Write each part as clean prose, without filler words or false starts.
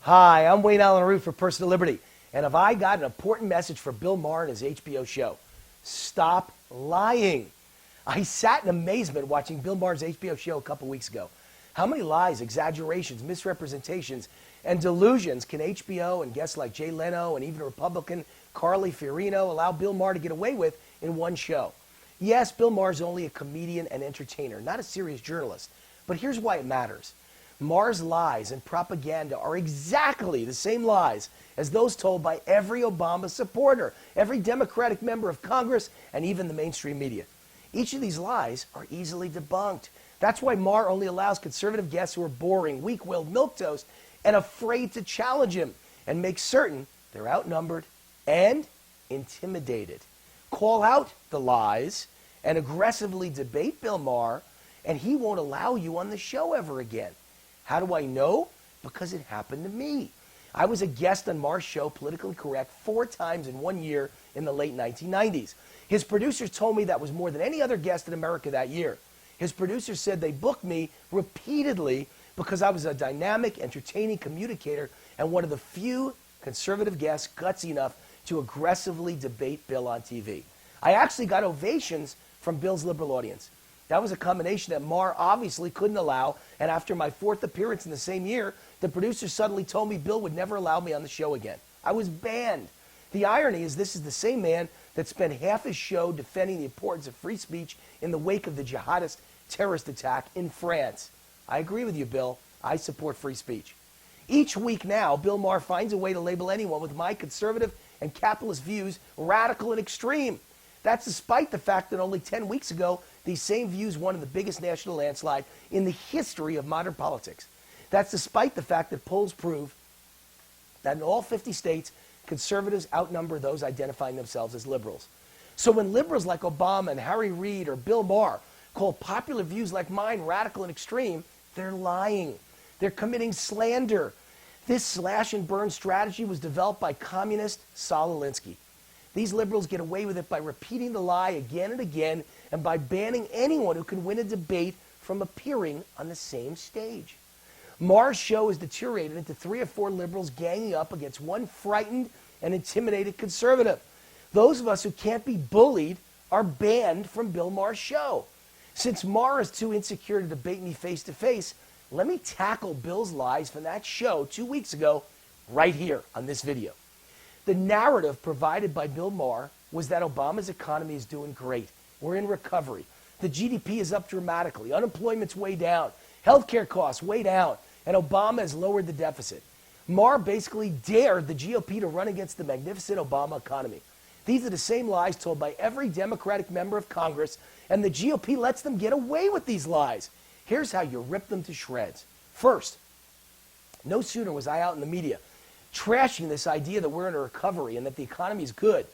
Hi, I'm Wayne Allen Root for Personal Liberty, and have I got an important message for Bill Maher and his HBO show. Stop lying. I sat in amazement watching Bill Maher's HBO show a couple weeks ago. How many lies, exaggerations, misrepresentations, and delusions can HBO and guests like Jay Leno and even Republican Carla Fiorina allow Bill Maher to get away with in one show? Yes, Bill Maher's only a comedian and entertainer, not a serious journalist. But here's why it matters. Maher's lies and propaganda are exactly the same lies as those told by every Obama supporter, every Democratic member of Congress, and even the mainstream media. Each of these lies are easily debunked. That's why Maher only allows conservative guests who are boring, weak-willed milquetoast and afraid to challenge him, and makes certain they're outnumbered and intimidated. Call out the lies and aggressively debate Bill Maher, and he won't allow you on the show ever again. How do I know? Because it happened to me. I was a guest on Maher's show, Politically Correct, 4 times in 1 year in the late 1990s. His producers told me that was more than any other guest in America that year. His producers said they booked me repeatedly because I was a dynamic, entertaining communicator and one of the few conservative guests gutsy enough to aggressively debate Bill on TV. I actually got ovations from Bill's liberal audience. That was a combination that Maher obviously couldn't allow, and after my 4th appearance in the same year, the producers suddenly told me Bill would never allow me on the show again. I was banned. The irony is this is the same man that spent half his show defending the importance of free speech in the wake of the jihadist terrorist attack in France. I agree with you, Bill. I support free speech. Each week now, Bill Maher finds a way to label anyone with my conservative and capitalist views radical and extreme. That's despite the fact that only 10 weeks ago, these same views won in the biggest national landslide in the history of modern politics. That's despite the fact that polls prove that in all 50 states, conservatives outnumber those identifying themselves as liberals. So when liberals like Obama and Harry Reid or Bill Maher call popular views like mine radical and extreme, they're lying. They're committing slander. This slash and burn strategy was developed by communist Saul Alinsky. These liberals get away with it by repeating the lie again and again and by banning anyone who can win a debate from appearing on the same stage. Maher's show has deteriorated into 3 or 4 liberals ganging up against one frightened and intimidated conservative. Those of us who can't be bullied are banned from Bill Maher's show. Since Maher is too insecure to debate me face to face, let me tackle Bill's lies from that show 2 weeks ago right here on this video. The narrative provided by Bill Maher was that Obama's economy is doing great. We're in recovery. The GDP is up dramatically. Unemployment's way down. Healthcare costs way down. And Obama has lowered the deficit. Maher basically dared the GOP to run against the magnificent Obama economy. These are the same lies told by every Democratic member of Congress, and the GOP lets them get away with these lies. Here's how you rip them to shreds. First, no sooner was I out in the media trashing this idea that we're in a recovery and that the economy is good,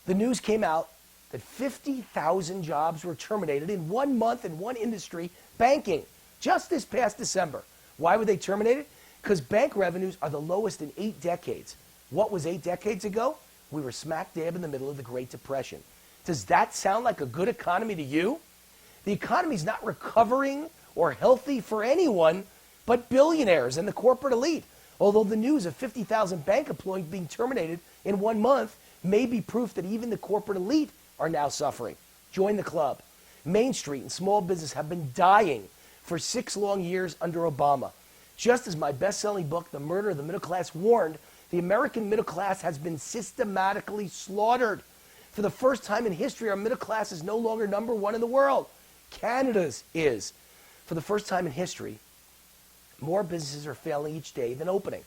the news came out that 50,000 jobs were terminated in 1 month in one industry, banking, just this past December. Why were they terminated? Because bank revenues are the lowest in 8 decades. What was 8 decades ago? We were smack dab in the middle of the Great Depression. Does that sound like a good economy to you? The economy is not recovering or healthy for anyone but billionaires and the corporate elite. Although the news of 50,000 bank employees being terminated in 1 month may be proof that even the corporate elite are now suffering. Join the club. Main Street and small business have been dying for 6 long years under Obama. Just as my best-selling book, The Murder of the Middle Class, warned, the American middle class has been systematically slaughtered. For the first time in history, our middle class is no longer number 1 in the world. Canada's is. For the first time in history, more businesses are failing each day than opening.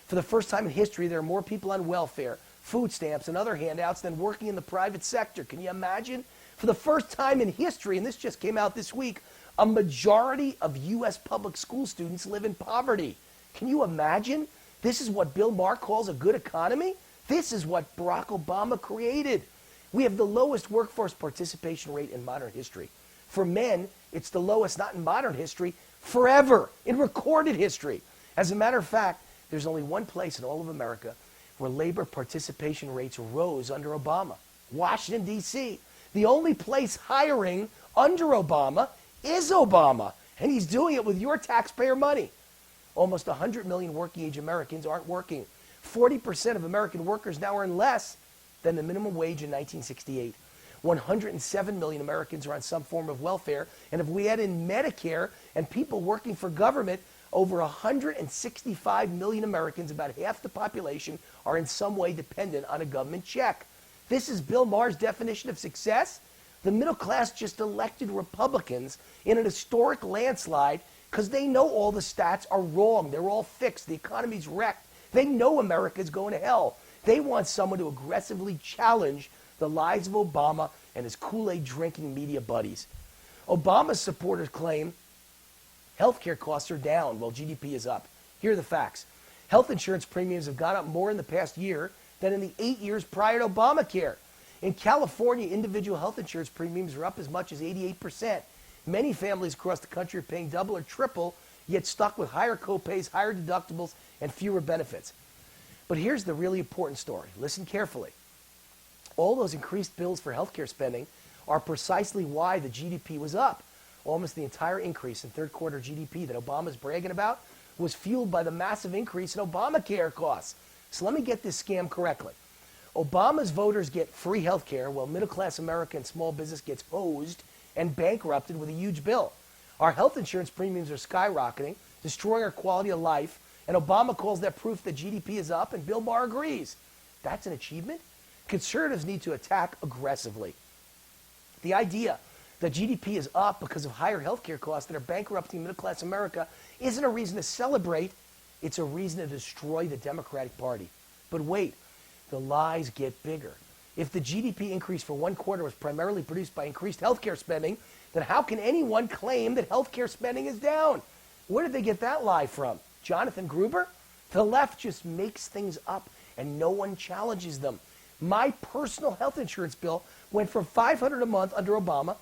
For the first time in history, there are more people on welfare, food stamps, and other handouts than working in the private sector. Can you imagine? For the first time in history, and this just came out this week, a majority of U.S. public school students live in poverty. Can you imagine? This is what Bill Maher calls a good economy? This is what Barack Obama created. We have the lowest workforce participation rate in modern history. For men, it's the lowest not in modern history, forever, in recorded history. As a matter of fact, there's only one place in all of America where labor participation rates rose under Obama. Washington, D.C. The only place hiring under Obama is Obama, and he's doing it with your taxpayer money. Almost 100 million working-age Americans aren't working. 40% of American workers now earn less than the minimum wage in 1968. 107 million Americans are on some form of welfare, and if we add in Medicare and people working for government, over 165 million Americans, about half the population, are in some way dependent on a government check. This is Bill Maher's definition of success. The middle class just elected Republicans in an historic landslide because they know all the stats are wrong. They're all fixed. The economy's wrecked. They know America's going to hell. They want someone to aggressively challenge the lies of Obama and his Kool-Aid drinking media buddies. Obama's supporters claim healthcare costs are down while GDP is up. Here are the facts. Health insurance premiums have gone up more in the past year than in the 8 years prior to Obamacare. In California, individual health insurance premiums are up as much as 88%. Many families across the country are paying double or triple, yet stuck with higher copays, higher deductibles, and fewer benefits. But here's the really important story. Listen carefully. All those increased bills for healthcare spending are precisely why the GDP was up. Almost the entire increase in third quarter GDP that Obama's bragging about was fueled by the massive increase in Obamacare costs. So let me get this scam correctly. Obama's voters get free health care while middle-class America and small business gets hosed and bankrupted with a huge bill. Our health insurance premiums are skyrocketing, destroying our quality of life, and Obama calls that proof that GDP is up, and Bill Maher agrees. That's an achievement? Conservatives need to attack aggressively. The idea that GDP is up because of higher healthcare costs that are bankrupting middle-class America isn't a reason to celebrate. It's a reason to destroy the Democratic Party. But wait, the lies get bigger. If the GDP increase for one quarter was primarily produced by increased healthcare spending, then how can anyone claim that healthcare spending is down? Where did they get that lie from? Jonathan Gruber? The left just makes things up and no one challenges them. My personal health insurance bill went from $500 a month under Obama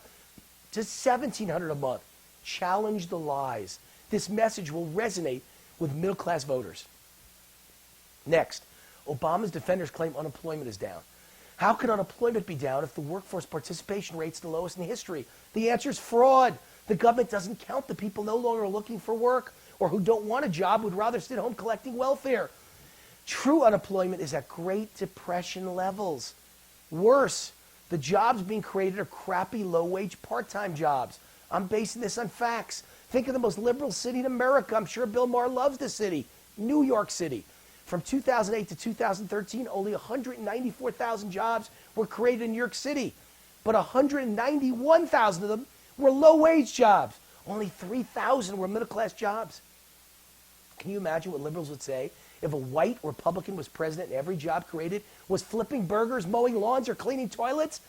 to $1,700 a month. Challenge the lies. This message will resonate with middle-class voters. Next, Obama's defenders claim unemployment is down. How can unemployment be down if the workforce participation rate's the lowest in history? The answer is fraud. The government doesn't count the people no longer looking for work or who don't want a job, would rather sit home collecting welfare. True unemployment is at Great Depression levels. Worse, the jobs being created are crappy, low-wage, part-time jobs. I'm basing this on facts. Think of the most liberal city in America. I'm sure Bill Maher loves the city, New York City. From 2008 to 2013, only 194,000 jobs were created in New York City, but 191,000 of them were low-wage jobs. Only 3,000 were middle-class jobs. Can you imagine what liberals would say if a white Republican was president and every job created was flipping burgers, mowing lawns, or cleaning toilets?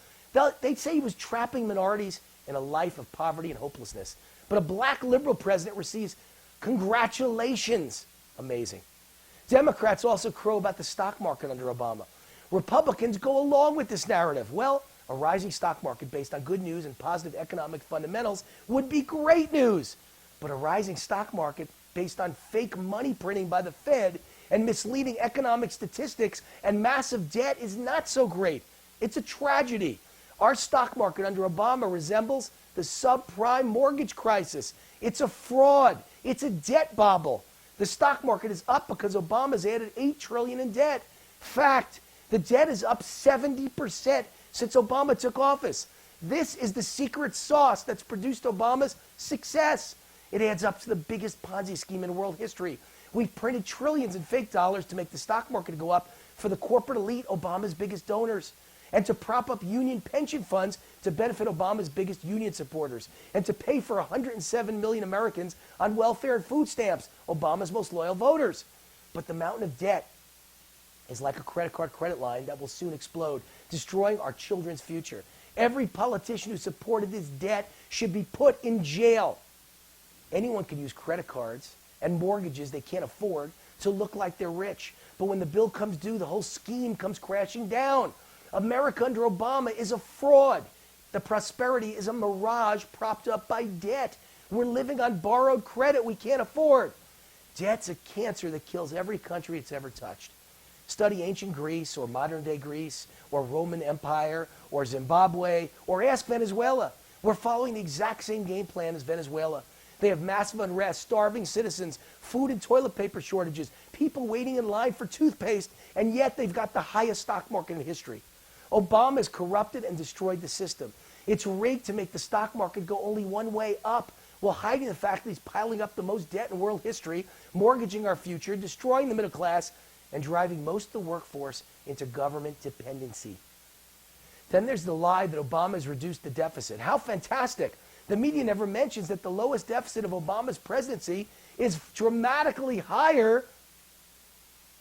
They'd say he was trapping minorities in a life of poverty and hopelessness. But a black liberal president receives congratulations. Amazing. Democrats also crow about the stock market under Obama. Republicans go along with this narrative. Well, a rising stock market based on good news and positive economic fundamentals would be great news. But a rising stock market based on fake money printing by the Fed and misleading economic statistics and massive debt is not so great. It's a tragedy. Our stock market under Obama resembles the subprime mortgage crisis. It's a fraud. It's a debt bubble. The stock market is up because Obama's added $8 trillion in debt. Fact, the debt is up 70% since Obama took office. This is the secret sauce that's produced Obama's success. It adds up to the biggest Ponzi scheme in world history. We've printed trillions in fake dollars to make the stock market go up for the corporate elite, Obama's biggest donors, and to prop up union pension funds to benefit Obama's biggest union supporters, and to pay for 107 million Americans on welfare and food stamps, Obama's most loyal voters. But the mountain of debt is like a credit card credit line that will soon explode, destroying our children's future. Every politician who supported this debt should be put in jail. Anyone can use credit cards and mortgages they can't afford to look like they're rich. But when the bill comes due, the whole scheme comes crashing down. America under Obama is a fraud. The prosperity is a mirage propped up by debt. We're living on borrowed credit we can't afford. Debt's a cancer that kills every country it's ever touched. Study ancient Greece or modern-day Greece or Roman Empire or Zimbabwe or ask Venezuela. We're following the exact same game plan as Venezuela. They have massive unrest, starving citizens, food and toilet paper shortages, people waiting in line for toothpaste, and yet they've got the highest stock market in history. Obama has corrupted and destroyed the system. It's rigged to make the stock market go only one way up, while hiding the fact that he's piling up the most debt in world history, mortgaging our future, destroying the middle class, and driving most of the workforce into government dependency. Then there's the lie that Obama has reduced the deficit. How fantastic! The media never mentions that the lowest deficit of Obama's presidency is dramatically higher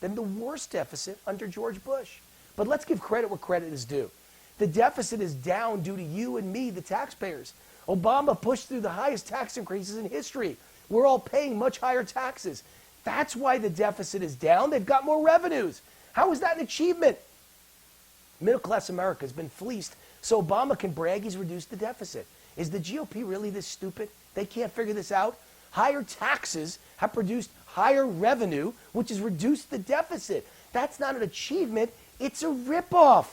than the worst deficit under George Bush. But let's give credit where credit is due. The deficit is down due to you and me, the taxpayers. Obama pushed through the highest tax increases in history. We're all paying much higher taxes. That's why the deficit is down. They've got more revenues. How is that an achievement? Middle-class America has been fleeced, so Obama can brag he's reduced the deficit. Is the GOP really this stupid? They can't figure this out? Higher taxes have produced higher revenue, which has reduced the deficit. That's not an achievement. It's a ripoff.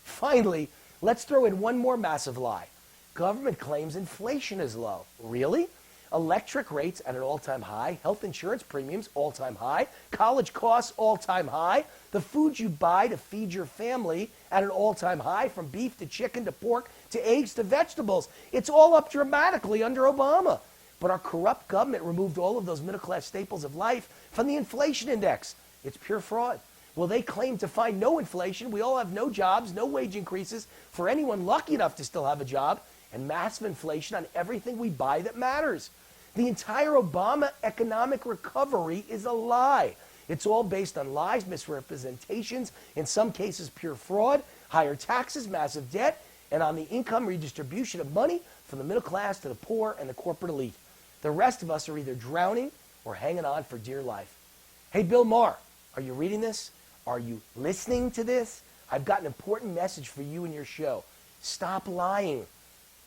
Finally, let's throw in one more massive lie. Government claims inflation is low. Really? Electric rates at an all-time high, health insurance premiums all-time high, college costs all-time high, the food you buy to feed your family at an all-time high, from beef to chicken to pork to eggs to vegetables. It's all up dramatically under Obama. But our corrupt government removed all of those middle-class staples of life from the inflation index. It's pure fraud. Well, they claim to find no inflation. We all have no jobs, no wage increases for anyone lucky enough to still have a job, and massive inflation on everything we buy that matters. The entire Obama economic recovery is a lie. It's all based on lies, misrepresentations, in some cases pure fraud, higher taxes, massive debt, and on the income redistribution of money from the middle class to the poor and the corporate elite. The rest of us are either drowning or hanging on for dear life. Hey, Bill Maher, are you reading this? Are you listening to this? I've got an important message for you and your show. Stop lying.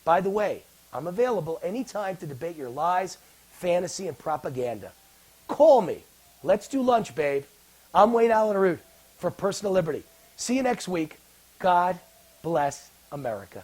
By the way, I'm available anytime to debate your lies, fantasy, and propaganda. Call me. Let's do lunch, babe. I'm Wayne Allen Root for Personal Liberty. See you next week. God bless America.